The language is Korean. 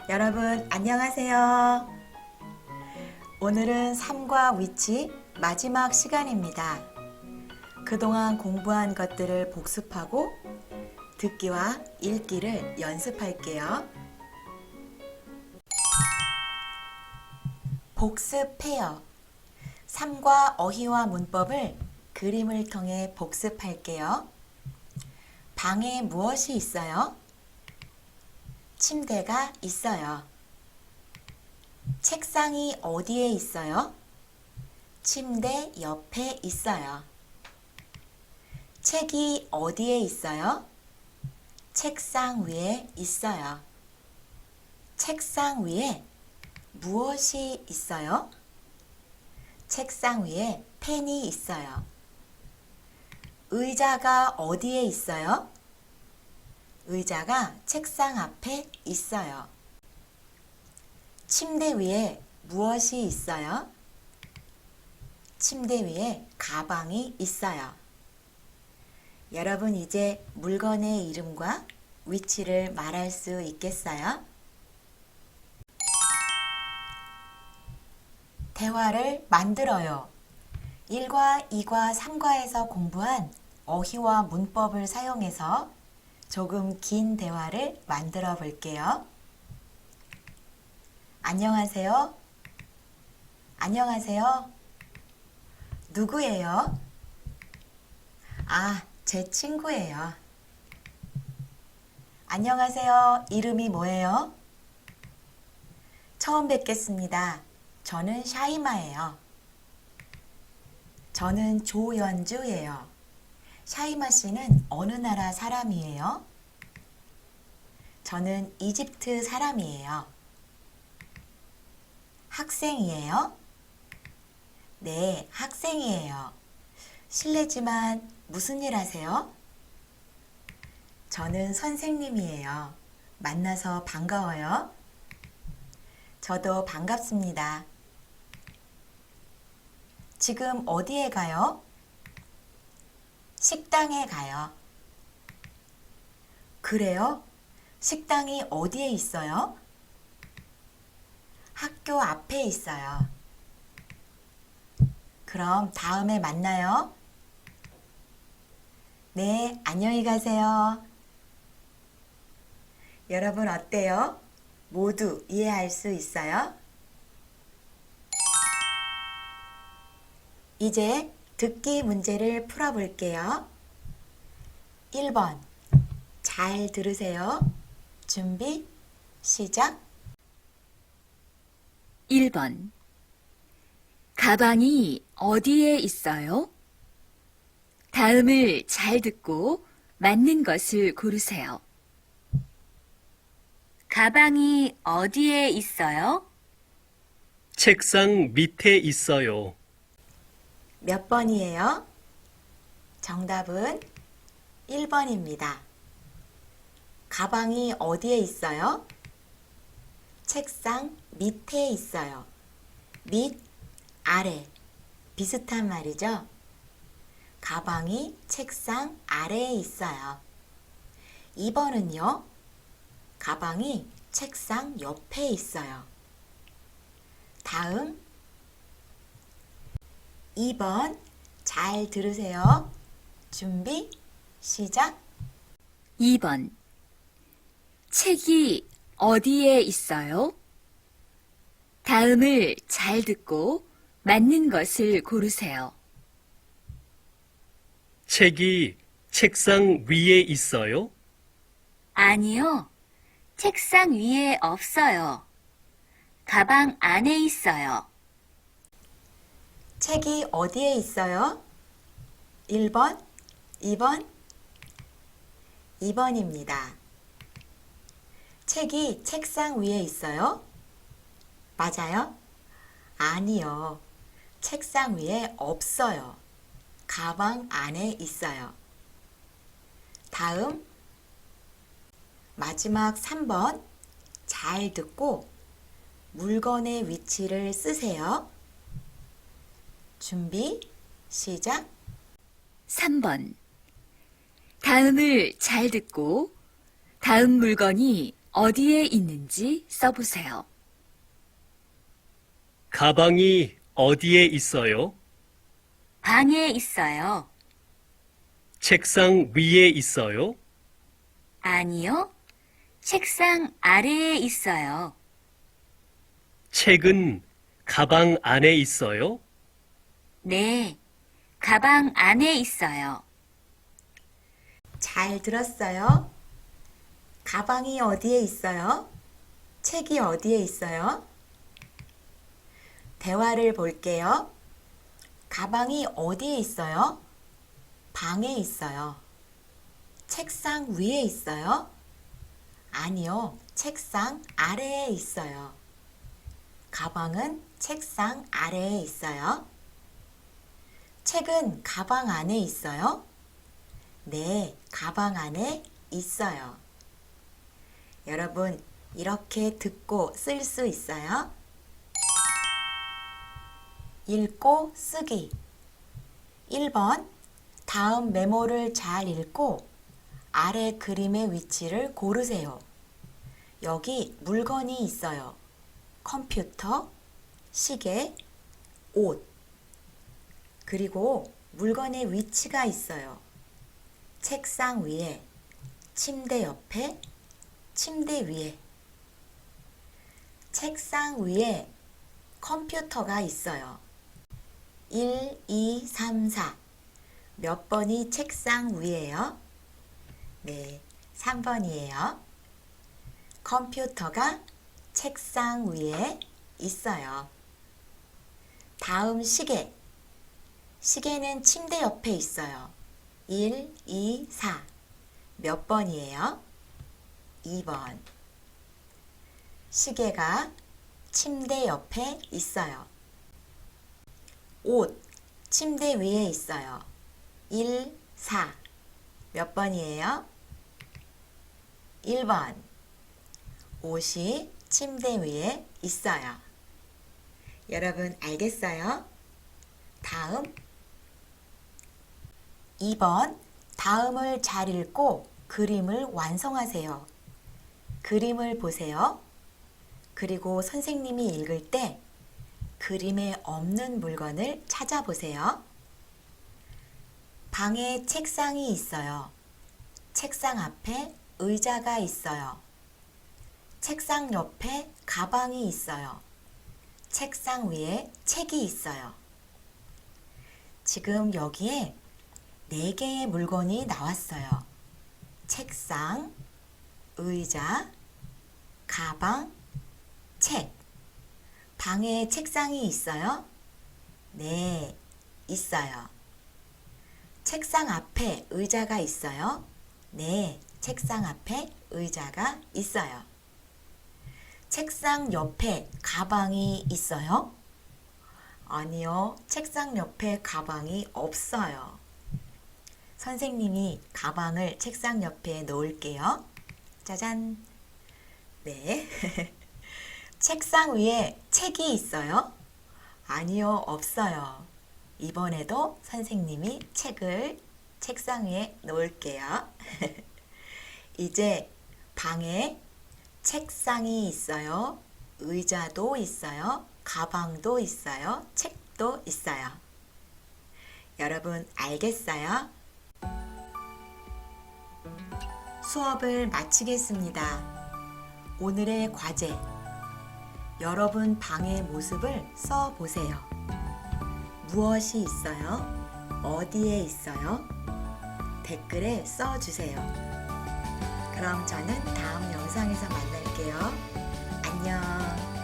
여러분 안녕하세요. 오늘은 삶과 위치 마지막 시간입니다. 그동안 공부한 것들을 복습하고 듣기와 읽기를 연습할게요. 복습해요. 삶과 어휘와 문법을 그림을 통해 복습할게요. 방에 무엇이 있어요? 침대가 있어요. 책상이 어디에 있어요? 침대 옆에 있어요. 책이 어디에 있어요? 책상 위에 있어요. 책상 위에 무엇이 있어요? 책상 위에 펜이 있어요. 의자가 어디에 있어요? 의자가 책상 앞에 있어요. 침대 위에 무엇이 있어요? 침대 위에 가방이 있어요. 여러분 이제 물건의 이름과 위치를 말할 수 있겠어요? 대화를 만들어요. 1과 2과 3과에서 공부한 어휘와 문법을 사용해서 조금 긴 대화를 만들어 볼게요. 안녕하세요. 안녕하세요. 누구예요? 아, 제 친구예요. 안녕하세요. 이름이 뭐예요? 처음 뵙겠습니다. 저는 샤이마예요. 저는 조연주예요. 샤이마 씨는 어느 나라 사람이에요? 저는 이집트 사람이에요. 학생이에요? 네, 학생이에요. 실례지만 무슨 일 하세요? 저는 선생님이에요. 만나서 반가워요. 저도 반갑습니다. 지금 어디에 가요? 식당에 가요. 그래요? 식당이 어디에 있어요? 학교 앞에 있어요. 그럼 다음에 만나요. 네, 안녕히 가세요. 여러분 어때요? 모두 이해할 수 있어요? 이제 듣기 문제를 풀어볼게요. 1번 잘 들으세요. 준비, 시작. 1번 가방이 어디에 있어요? 다음을 잘 듣고 맞는 것을 고르세요. 가방이 어디에 있어요? 책상 밑에 있어요. 몇 번이에요? 정답은 1번입니다. 가방이 어디에 있어요? 책상 밑에 있어요. 밑, 아래 비슷한 말이죠? 가방이 책상 아래에 있어요. 2번은요? 가방이 책상 옆에 있어요. 다음 2번 잘 들으세요. 준비, 시작. 2번 책이 어디에 있어요? 다음을 잘 듣고 맞는 것을 고르세요. 책이 책상 위에 있어요? 아니요. 책상 위에 없어요. 가방 안에 있어요. 책이 어디에 있어요? 1번, 2번, 2번입니다. 책이 책상 위에 있어요? 맞아요? 아니요. 책상 위에 없어요. 가방 안에 있어요. 다음, 마지막 3번. 잘 듣고 물건의 위치를 쓰세요. 준비, 시작. 3번 다음을 잘 듣고 다음 물건이 어디에 있는지 써보세요. 가방이 어디에 있어요? 방에 있어요. 책상 위에 있어요? 아니요. 책상 아래에 있어요. 책은 가방 안에 있어요? 네. 가방 안에 있어요. 잘 들었어요? 가방이 어디에 있어요? 책이 어디에 있어요? 대화를 볼게요. 가방이 어디에 있어요? 방에 있어요. 책상 위에 있어요? 아니요, 책상 아래에 있어요. 가방은 책상 아래에 있어요. 책은 가방 안에 있어요? 네, 가방 안에 있어요. 여러분, 이렇게 듣고 쓸 수 있어요? 읽고 쓰기. 1번, 다음 메모를 잘 읽고 아래 그림의 위치를 고르세요. 여기 물건이 있어요. 컴퓨터, 시계, 옷. 그리고 물건의 위치가 있어요. 책상 위에, 침대 옆에, 침대 위에. 책상 위에 컴퓨터가 있어요. 1, 2, 3, 4. 몇 번이 책상 위에요? 네, 3번이에요. 컴퓨터가 책상 위에 있어요. 다음 시계. 시계는 침대 옆에 있어요. 1, 2, 4. 몇 번이에요? 2번. 시계가 침대 옆에 있어요. 옷, 침대 위에 있어요. 1, 4. 몇 번이에요? 1번. 옷이 침대 위에 있어요. 여러분 알겠어요? 다음 2번. 다음을 잘 읽고 그림을 완성하세요. 그림을 보세요. 그리고 선생님이 읽을 때 그림에 없는 물건을 찾아보세요. 방에 책상이 있어요. 책상 앞에 의자가 있어요. 책상 옆에 가방이 있어요. 책상 위에 책이 있어요. 지금 여기에 4개의 물건이 나왔어요. 책상, 의자, 가방, 책. 방에 책상이 있어요? 네, 있어요. 책상 앞에 의자가 있어요? 네, 책상 앞에 의자가 있어요. 책상 옆에 가방이 있어요? 아니요, 책상 옆에 가방이 없어요. 선생님이 가방을 책상 옆에 놓을게요. 짜잔. 네. 책상 위에 책이 있어요? 아니요, 없어요. 이번에도 선생님이 책을 책상 위에 놓을게요. 이제 방에 책상이 있어요. 의자도 있어요. 가방도 있어요. 책도 있어요. 여러분 알겠어요? 수업을 마치겠습니다. 오늘의 과제. 여러분 방의 모습을 써 보세요. 무엇이 있어요? 어디에 있어요? 댓글에 써 주세요. 그럼 저는 다음 영상에서 만날게요. 안녕.